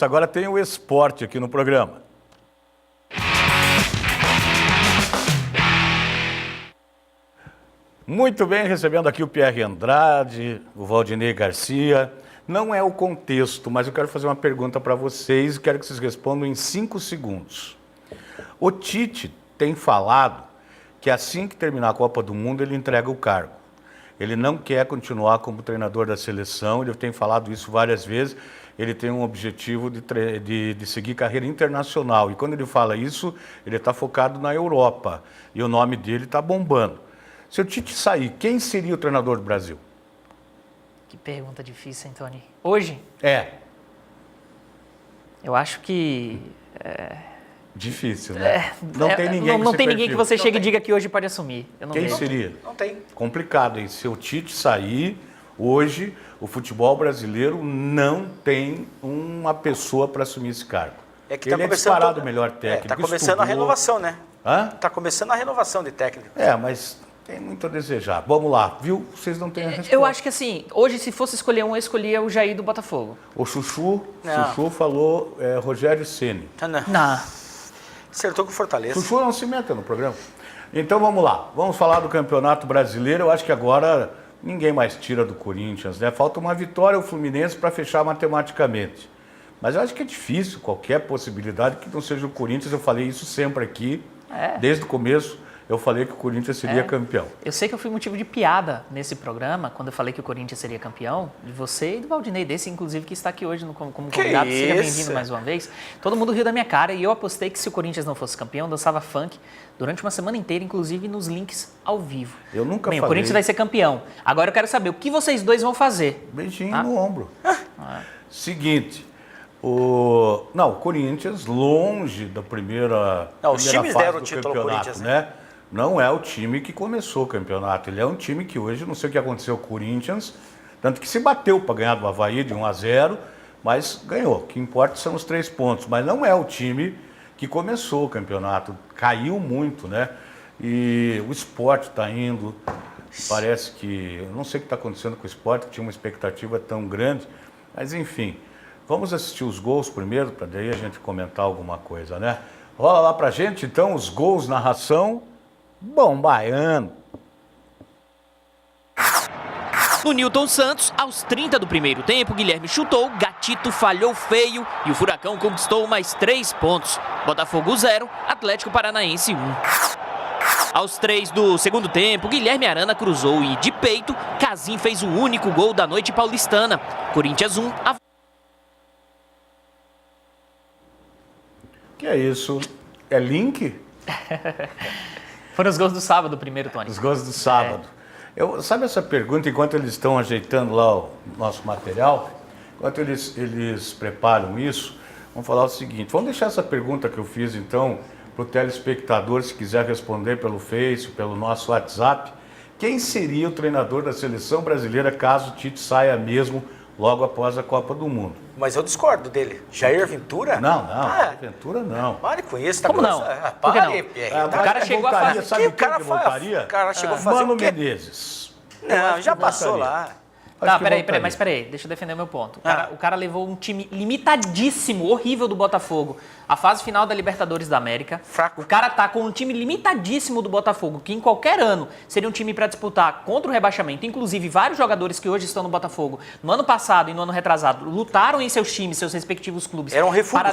Agora tem o esporte aqui no programa. Muito bem, recebendo aqui o Pierre Andrade, o Valdinei Garcia. Não é o contexto, mas eu quero fazer uma pergunta para vocês e quero que vocês respondam em 5 segundos. O Tite tem falado que assim que terminar a Copa do Mundo ele entrega o cargo. Ele não quer continuar como treinador da seleção, ele tem falado isso várias vezes. Ele tem um objetivo de seguir carreira internacional. E quando ele fala isso, ele está focado na Europa. E o nome dele está bombando. Se o Tite sair, quem seria o treinador do Brasil? Que pergunta difícil, hein, Tony? Hoje? É. Eu acho que... Difícil, né? Não tem ninguém Não tem ninguém que você chegue e diga que hoje pode assumir. Eu não Quem vejo. seria? Não tem. Complicado, hein? Se o Tite sair, hoje o futebol brasileiro não tem uma pessoa para assumir esse cargo. É que ele tá é começando disparado o melhor técnico. Está começando a renovação, né? Hã? Está começando a renovação de técnico. Mas tem muito a desejar. Vamos lá, viu? Vocês não têm a resposta. Eu acho que assim, hoje se fosse escolher um, eu escolhia o Jair do Botafogo. O Chuchu Não. falou Rogério Ceni. Não. Acertou com o Fortaleza. Chuchu não se meta no programa. Então vamos lá, vamos falar do Campeonato Brasileiro. Eu acho que agora ninguém mais tira do Corinthians, né? Falta uma vitória ao Fluminense para fechar matematicamente. Mas eu acho que é difícil qualquer possibilidade que não seja o Corinthians. Eu falei isso sempre aqui, desde o começo. Eu falei que o Corinthians seria campeão. Eu sei que eu fui motivo de piada nesse programa, quando eu falei que o Corinthians seria campeão, de você e do Valdinei, desse inclusive que está aqui hoje como convidado. Seja bem-vindo mais uma vez. Todo mundo riu da minha cara e eu apostei que se o Corinthians não fosse campeão, dançava funk durante uma semana inteira, inclusive nos links ao vivo. Eu nunca falei. falei. O Corinthians vai ser campeão. Agora eu quero saber o que vocês dois vão fazer. Beijinho no ombro. Seguinte... O Corinthians, longe da primeira Os times fase deram o do título ao campeonato, Corinthians, né? Não é o time que começou o campeonato. Ele é um time que hoje, não sei o que aconteceu com o Corinthians, tanto que se bateu para ganhar do Avaí de 1-0, mas ganhou. O que importa são os 3 pontos. Mas não é o time que começou o campeonato. Caiu muito, né? E o Sport está indo. Parece que... Eu não sei o que está acontecendo com o Sport, que tinha uma expectativa tão grande. Mas, enfim... Vamos assistir os gols primeiro, para daí a gente comentar alguma coisa, né? Rola lá pra gente, então, os gols, narração, bom baiano. No Newton Santos, aos 30 do primeiro tempo, Guilherme chutou, Gatito falhou feio e o Furacão conquistou mais 3 pontos. Botafogo 0, Atlético Paranaense 1. Aos 3 do segundo tempo, Guilherme Arana cruzou e, de peito, Casim fez o único gol da noite paulistana. Corinthians 1, Que é isso? É link? Foram os gols do sábado, primeiro, Tony. Os gols do sábado. Sabe essa pergunta, enquanto eles estão ajeitando lá o nosso material, enquanto eles preparam isso, vamos falar o seguinte, vamos deixar essa pergunta que eu fiz, então, para o telespectador, se quiser responder pelo Face, pelo nosso WhatsApp. Quem seria o treinador da seleção brasileira caso o Tite saia mesmo logo após a Copa do Mundo? Mas eu discordo dele. Jair Ventura? Não, Ventura não. Pare com isso. Tá Como não? Por que não? Pierre. O cara chegou a fazer... Sabe quem voltaria? O cara chegou a fazer Mano o quê? Menezes. Não, já passou lá. Tá, peraí, deixa eu defender o meu ponto. O cara levou um time limitadíssimo, horrível do Botafogo, à fase final da Libertadores da América. Fraco. O cara tá com um time limitadíssimo do Botafogo, que em qualquer ano seria um time para disputar contra o rebaixamento. Inclusive, vários jogadores que hoje estão no Botafogo, no ano passado e no ano retrasado, lutaram em seus times, seus respectivos clubes. Eram refugos.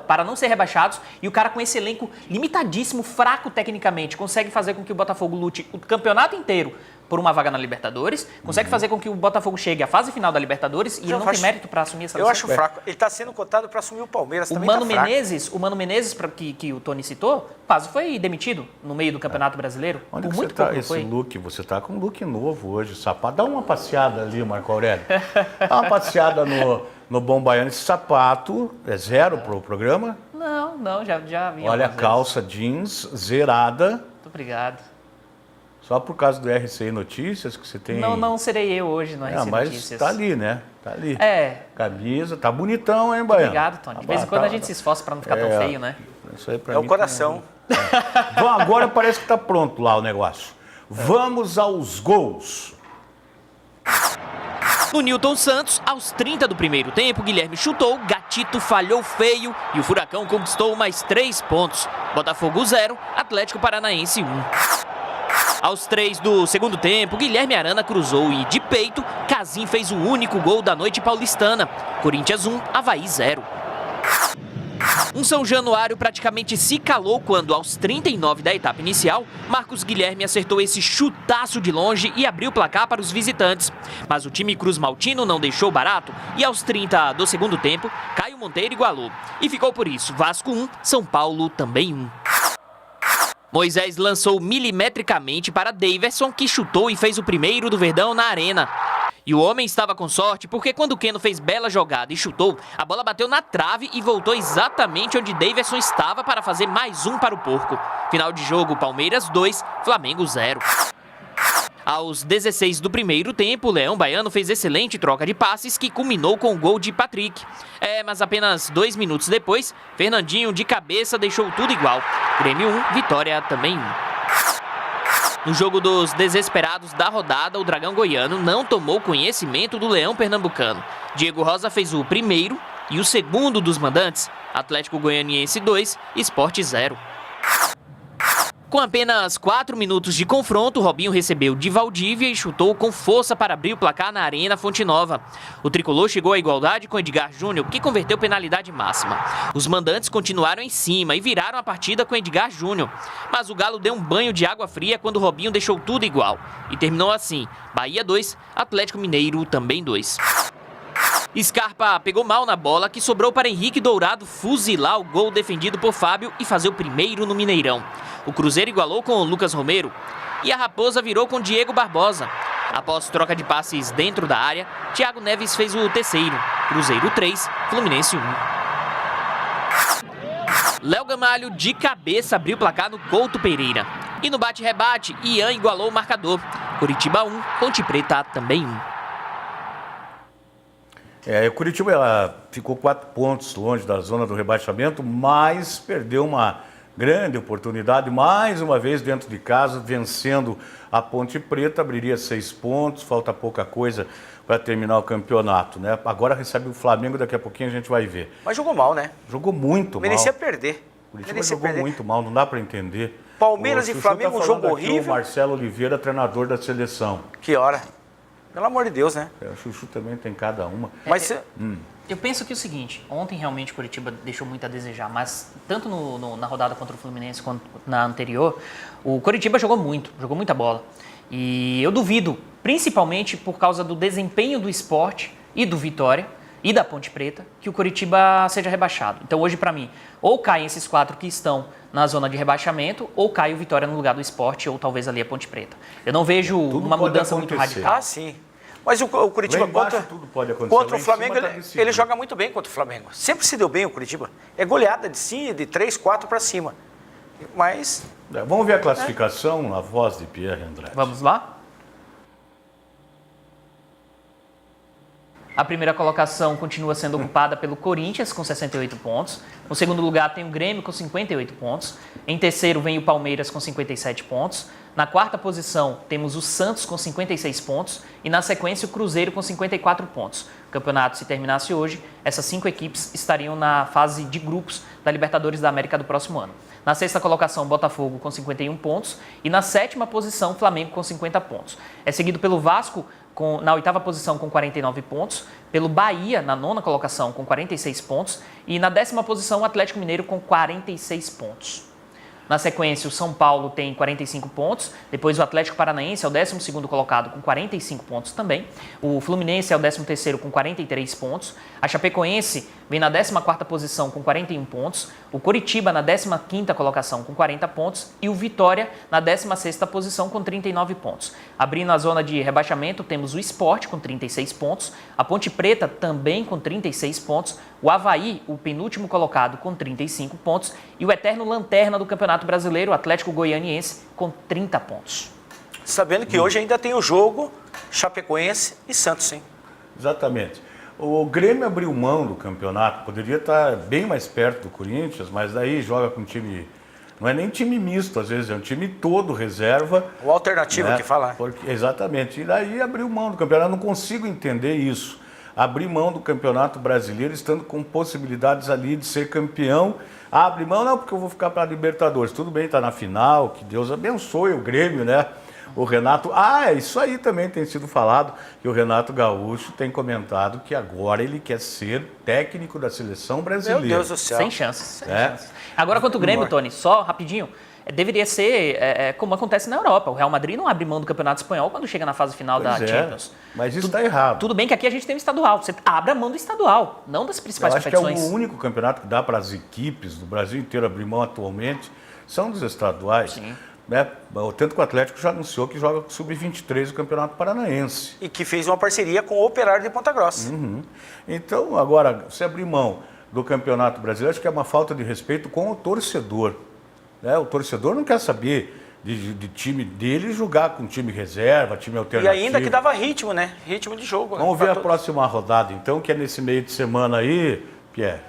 Para não ser rebaixados. E o cara com esse elenco limitadíssimo, fraco tecnicamente, consegue fazer com que o Botafogo lute o campeonato inteiro por uma vaga na Libertadores, consegue fazer com que o Botafogo chegue à fase final da Libertadores e ele não tem mérito para assumir essa Eu lição. acho fraco. Ele está sendo cotado para assumir o Palmeiras também. O Mano Menezes que o Tony citou, quase foi demitido no meio do Campeonato Brasileiro. Onde por que muito você tá, pouco, não esse foi? look? Você tá com um look novo hoje, sapato. Dá uma passeada ali, Marco Aurélio. Dá uma passeada no Bom Baiano. Esse sapato é zero pro programa? Não, já vi. Olha a algumas calça jeans zerada. Muito obrigado. Só por causa do RCI Notícias que você tem... Não serei eu hoje no RCI mas Notícias. tá ali, né? Tá ali. Camisa, tá bonitão, hein, Baiano? Obrigado, Tony. De vez em quando a gente se esforça para não ficar tão feio, né? Isso aí pra É mim o coração. Bom, agora parece que tá pronto lá o negócio. Vamos aos gols. No Newton Santos, aos 30 do primeiro tempo, Guilherme chutou, Gatito falhou feio e o Furacão conquistou mais 3 pontos. Botafogo 0, Atlético Paranaense 1. Aos 3 do segundo tempo, Guilherme Arana cruzou e, de peito, Casim fez o único gol da noite paulistana. Corinthians 1, Avaí 0. Um São Januário praticamente se calou quando, aos 39 da etapa inicial, Marcos Guilherme acertou esse chutaço de longe e abriu o placar para os visitantes. Mas o time Cruz Maltino não deixou barato e, aos 30 do segundo tempo, Caio Monteiro igualou. E ficou por isso, Vasco 1, São Paulo também 1. Moisés lançou milimetricamente para Daverson, que chutou e fez o primeiro do Verdão na arena. E o homem estava com sorte porque quando o Keno fez bela jogada e chutou, a bola bateu na trave e voltou exatamente onde Daverson estava para fazer mais um para o Porco. Final de jogo, Palmeiras 2, Flamengo 0. Aos 16 do primeiro tempo, o Leão Baiano fez excelente troca de passes que culminou com o gol de Patrick. Mas apenas 2 minutos depois, Fernandinho de cabeça deixou tudo igual. Grêmio 1, Vitória também 1. No jogo dos desesperados da rodada, o Dragão Goiano não tomou conhecimento do Leão Pernambucano. Diego Rosa fez o primeiro e o segundo dos mandantes, Atlético Goianiense 2, Sport 0. Com apenas 4 minutos de confronto, Robinho recebeu de Valdívia e chutou com força para abrir o placar na Arena Fonte Nova. O tricolor chegou à igualdade com Edgar Júnior, que converteu penalidade máxima. Os mandantes continuaram em cima e viraram a partida com Edgar Júnior. Mas o Galo deu um banho de água fria quando Robinho deixou tudo igual. E terminou assim, Bahia 2, Atlético Mineiro também 2. Scarpa pegou mal na bola, que sobrou para Henrique Dourado fuzilar o gol defendido por Fábio e fazer o primeiro no Mineirão. O Cruzeiro igualou com o Lucas Romero e a Raposa virou com Diego Barbosa. Após troca de passes dentro da área, Thiago Neves fez o terceiro. Cruzeiro 3, Fluminense 1. Léo Gamalho de cabeça abriu o placar no Couto Pereira. E no bate-rebate, Ian igualou o marcador. Curitiba 1, Ponte Preta também 1. O Curitiba ficou 4 pontos longe da zona do rebaixamento, mas perdeu uma grande oportunidade, mais uma vez dentro de casa, vencendo a Ponte Preta, abriria 6 pontos, falta pouca coisa para terminar o campeonato, né? Agora recebe o Flamengo, daqui a pouquinho a gente vai ver. Mas jogou mal, né? Jogou muito mal. Merecia perder. O Curitiba jogou muito mal, não dá para entender. Palmeiras e Flamengo, um jogo horrível. O Marcelo Oliveira, treinador da seleção. Que hora? Pelo amor de Deus, né? O Chuchu também tem cada uma. Mas eu penso que é o seguinte, ontem realmente o Curitiba deixou muito a desejar, mas tanto na rodada contra o Fluminense quanto na anterior, o Curitiba jogou muita bola. E eu duvido, principalmente por causa do desempenho do Sport e do Vitória e da Ponte Preta, que o Curitiba seja rebaixado. Então hoje, para mim, ou caem esses 4 que estão na zona de rebaixamento, ou cai o Vitória no lugar do Sport, ou talvez ali a Ponte Preta. Eu não vejo uma mudança muito radical. Ah, sim. Mas o Curitiba contra o Flamengo, ele joga muito bem contra o Flamengo. Sempre se deu bem o Curitiba. É goleada de 3, 4 para cima. Mas... Vamos ver a classificação na voz de Pierre Andrade. Vamos lá? A primeira colocação continua sendo ocupada pelo Corinthians, com 68 pontos. No segundo lugar tem o Grêmio, com 58 pontos. Em terceiro vem o Palmeiras, com 57 pontos. Na quarta posição temos o Santos, com 56 pontos. E na sequência o Cruzeiro, com 54 pontos. O campeonato, se terminasse hoje, essas 5 equipes estariam na fase de grupos da Libertadores da América do próximo ano. Na sexta colocação, Botafogo, com 51 pontos. E na sétima posição, Flamengo, com 50 pontos. É seguido pelo Vasco, na oitava posição com 49 pontos, pelo Bahia na nona colocação com 46 pontos e na décima posição o Atlético Mineiro com 46 pontos. Na sequência, o São Paulo tem 45 pontos, depois o Atlético Paranaense é o 12º colocado com 45 pontos também, o Fluminense é o 13º com 43 pontos, a Chapecoense vem na 14ª posição com 41 pontos, o Coritiba na 15ª colocação com 40 pontos e o Vitória na 16ª posição com 39 pontos. Abrindo a zona de rebaixamento, temos o Sport com 36 pontos, a Ponte Preta também com 36 pontos, o Avaí, o penúltimo colocado, com 35 pontos e o eterno lanterna do Campeonato Brasileiro, o Atlético Goianiense, com 30 pontos. Sabendo que hoje ainda tem o jogo Chapecoense e Santos, hein? Exatamente. O Grêmio abriu mão do campeonato, poderia estar bem mais perto do Corinthians, mas daí joga com um time Não é nem time misto, às vezes, é um time todo reserva. O alternativo, né? Que fala. Exatamente. E daí abriu mão do campeonato. Eu não consigo entender isso. Abrir mão do Campeonato Brasileiro, estando com possibilidades ali de ser campeão. Abre mão, não, porque eu vou ficar para a Libertadores. Tudo bem, está na final, que Deus abençoe o Grêmio, né? O Renato... isso aí também tem sido falado, que o Renato Gaúcho tem comentado que agora ele quer ser técnico da seleção brasileira. Meu Deus do céu. Sem chances. Agora, quanto o Grêmio, Tony, só rapidinho, deveria ser como acontece na Europa. O Real Madrid não abre mão do Campeonato Espanhol quando chega na fase final da Champions. Mas isso está errado. Tudo bem que aqui a gente tem o estadual. Você abre a mão do estadual, não das principais competições. Eu acho que é o único campeonato que dá para as equipes do Brasil inteiro abrir mão atualmente, são dos estaduais. Sim. Né? Tanto que o Atlético já anunciou que joga com Sub-23 do Campeonato Paranaense. E que fez uma parceria com o Operário de Ponta Grossa. Então, agora, você abrir mão do Campeonato Brasileiro, acho que é uma falta de respeito com o torcedor. Né? O torcedor não quer saber de time dele jogar com time reserva, time alternativo. E ainda que dava ritmo, né? Ritmo de jogo. Vamos ver a próxima rodada, então, que é nesse meio de semana aí, Pierre.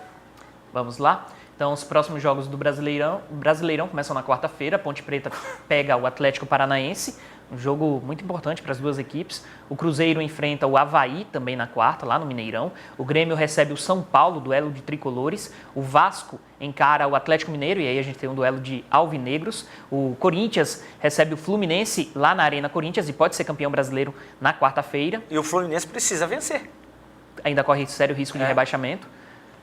Vamos lá? Então, os próximos jogos do Brasileirão começam na quarta-feira. A Ponte Preta pega o Atlético Paranaense, um jogo muito importante para as duas equipes. O Cruzeiro enfrenta o Avaí, também na quarta, lá no Mineirão. O Grêmio recebe o São Paulo, duelo de tricolores. O Vasco encara o Atlético Mineiro, e aí a gente tem um duelo de alvinegros. O Corinthians recebe o Fluminense lá na Arena Corinthians e pode ser campeão brasileiro na quarta-feira. E o Fluminense precisa vencer. Ainda corre sério risco de rebaixamento.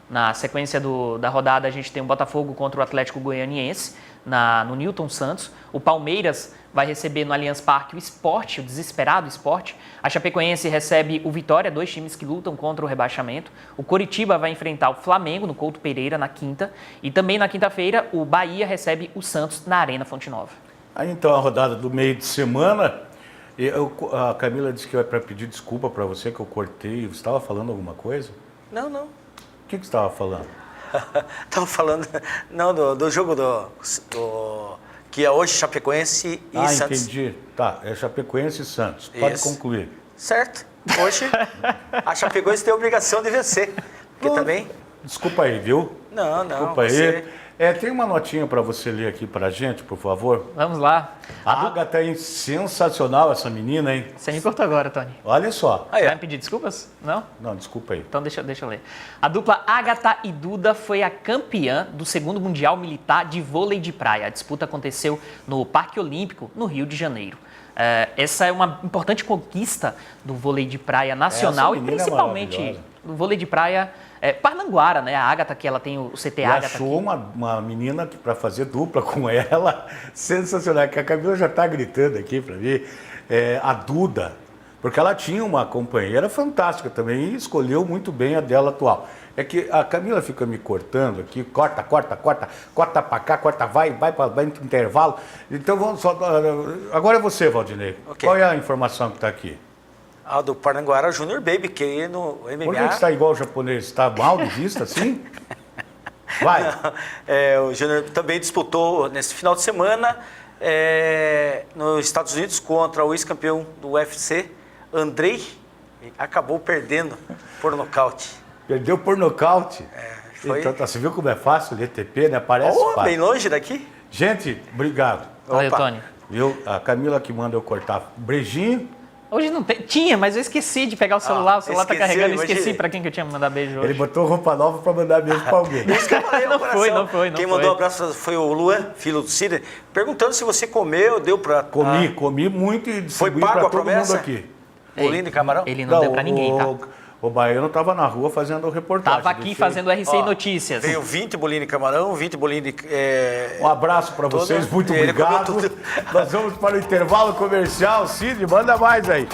Na sequência da rodada, a gente tem o Botafogo contra o Atlético Goianiense, no Newton Santos. O Palmeiras vai receber no Allianz Parque o Sport, o desesperado Sport. A Chapecoense recebe o Vitória, 2 times que lutam contra o rebaixamento. O Coritiba vai enfrentar o Flamengo no Couto Pereira na quinta. E também na quinta-feira, o Bahia recebe o Santos na Arena Fonte Nova. Aí então a rodada do meio de semana. A Camila disse que é para pedir desculpa para você que eu cortei. Você estava falando alguma coisa? Não. O que você estava falando? Estava falando do jogo que é hoje Chapecoense e Santos. Entendi. Tá, é Chapecoense e Santos. Pode concluir. Certo. Hoje a Chapecoense tem a obrigação de vencer. Porque também... Desculpa aí, viu? Não. Desculpa aí. Tem uma notinha para você ler aqui para a gente, por favor? Vamos lá. A Agatha é sensacional, essa menina, hein? Você me cortou agora, Tony. Olha só. Vai me pedir desculpas? Não? Não, desculpa aí. Então deixa eu ler. A dupla Agatha e Duda foi a campeã do 2º Mundial Militar de Vôlei de Praia. A disputa aconteceu no Parque Olímpico, no Rio de Janeiro. Essa é uma importante conquista do vôlei de praia nacional e principalmente do vôlei de praia Parnanguara, né? A Agatha, que ela tem o CT Agatha. Achou uma menina para fazer dupla com ela, sensacional, que a Camila já está gritando aqui para mim, a Duda, porque ela tinha uma companheira fantástica também e escolheu muito bem a dela atual. É que a Camila fica me cortando aqui, corta para cá, vai no intervalo. Então vamos só. Agora é você, Valdinei. Okay. Qual é a informação que está aqui? A do Parnanguara, Junior Baby, que no MMA... Por que você está igual o japonês? Está mal de vista assim? Vai. Não, o Junior também disputou nesse final de semana nos Estados Unidos contra o ex-campeão do UFC, Andrei, acabou perdendo por nocaute. Perdeu por nocaute? Foi... Então, você viu como é fácil o ETP, né? Parece fácil. Bem longe daqui. Gente, obrigado. Valeu, Tony. Viu? A Camila que manda eu cortar. Beijinho. Hoje não tem. Tinha, mas eu esqueci de pegar o celular. O celular tá carregando, eu esqueci para quem que eu tinha que mandar beijo hoje. Ele botou roupa nova para mandar beijo para alguém. Não foi. Quem mandou um abraço foi o Luan, filho do Cid, perguntando se você comeu, deu para... Comi muito e distribuí para todo mundo aqui. Bolinho de camarão? Ele não deu para ninguém, tá? O Baiano estava na rua fazendo reportagem. Estava aqui fazendo RCI Notícias. Veio 20 bolinhos de camarão, 20 bolinhos de... Um abraço para vocês, muito obrigado. Nós vamos para o intervalo comercial. Cid, manda mais aí.